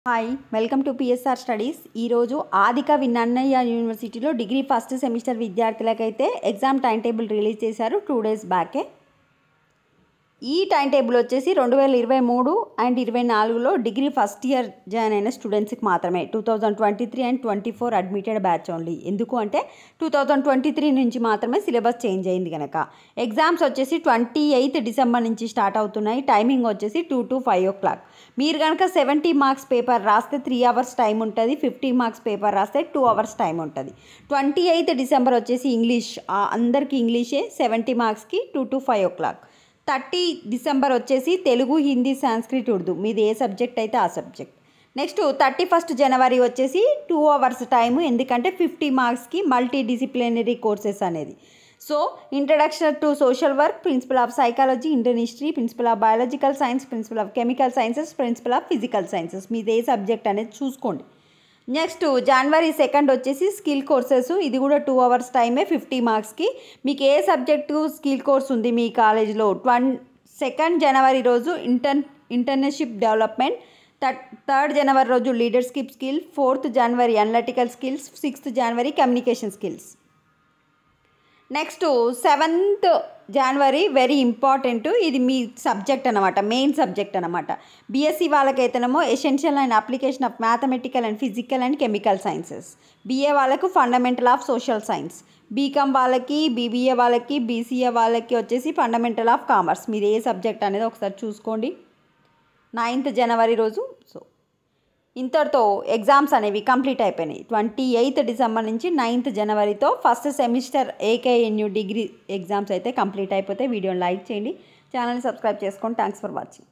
Hi welcome to PSR studies. ఈరోజు ఆదిక విన్నన్నయ్య యూనివర్సిటీలో degree first semester విద్యార్థులకైతే ఎగ్జామ్ టైం టేబుల్ రిలీజ్ చేశారు 2 days బ్యాకే. ఈ టైం టేబుల్ వచ్చేసి 2023 అండ్ 2024లో డిగ్రీ ఫస్ట్ ఇయర్ జాయిన్ అయిన స్టూడెంట్స్కి మాత్రమే. 2023 అండ్ 2024 అడ్మిటెడ్ బ్యాచ్ ఓన్లీ. ఎందుకు అంటే 2023 నుంచి మాత్రమే సిలబస్ చేంజ్ అయింది కనుక. ఎగ్జామ్స్ వచ్చేసి 28 December నుంచి స్టార్ట్ అవుతున్నాయి. టైమింగ్ వచ్చేసి 2 to 5 o'clock. మీరు కనుక 70 marks పేపర్ రాస్తే 3 hours టైం ఉంటుంది. 50 marks పేపర్ రాస్తే 2 hours టైం ఉంటుంది. 28 December వచ్చేసి ఇంగ్లీష్, అందరికీ ఇంగ్లీషే. 70 marksకి 2 to 5 o'clock. 30 December వచ్చేసి తెలుగు, హిందీ, సంస్కృత్, ఉర్దూ, మీది ఏ సబ్జెక్ట్ అయితే ఆ సబ్జెక్ట్. నెక్స్ట్ 31st January వచ్చేసి 2 hours టైము, ఎందుకంటే 50 marksకి మల్టీ డిసిప్లినరీ కోర్సెస్ అనేది. So introduction to social work, principle of psychology, Indian history, principle of biological science, principle of chemical sciences, principle of physical sciences, మీది ఏ subject అనేది చూసుకోండి. Next January 2nd వచ్చేసి skill courses, ఇది కూడా 2 hours టైమే, 50 marksకి. మీకు ఏ సబ్జెక్టు స్కిల్ కోర్స్ ఉంది మీ కాలేజ్లో? 2nd January రోజు ఇంటర్న్షిప్ డెవలప్మెంట్, 3rd January రోజు leadership skill, 4th January analytical skills, 6th January communication skills. Next 7th January very important, ఇది మీ సబ్జెక్ట్ అనమాట, మెయిన్ సబ్జెక్ట్ అనమాట. బీఎస్సీ వాళ్ళకైతేనేమో essential and application of mathematical and physical and chemical sciences. BA వాళ్ళకు fundamental of social science. BCom వాళ్ళకి, BBA వాళ్ళకి, BCA వాళ్ళకి వచ్చేసి ఫండమెంటల్ ఆఫ్ కామర్స్. మీరు ఏ సబ్జెక్ట్ అనేది ఒకసారి చూసుకోండి. 9th January రోజు. సో ఇంతటితో ఎగ్జామ్స్ అనేవి కంప్లీట్ అయిపోయినాయి. 28 December నుంచి 9th Januaryతో first semester AKNU degree exams అయితే కంప్లీట్ అయిపోతాయి. వీడియోని లైక్ చేయండి, ఛానల్ని సబ్స్క్రైబ్ చేసుకోండి. Thanks for watching.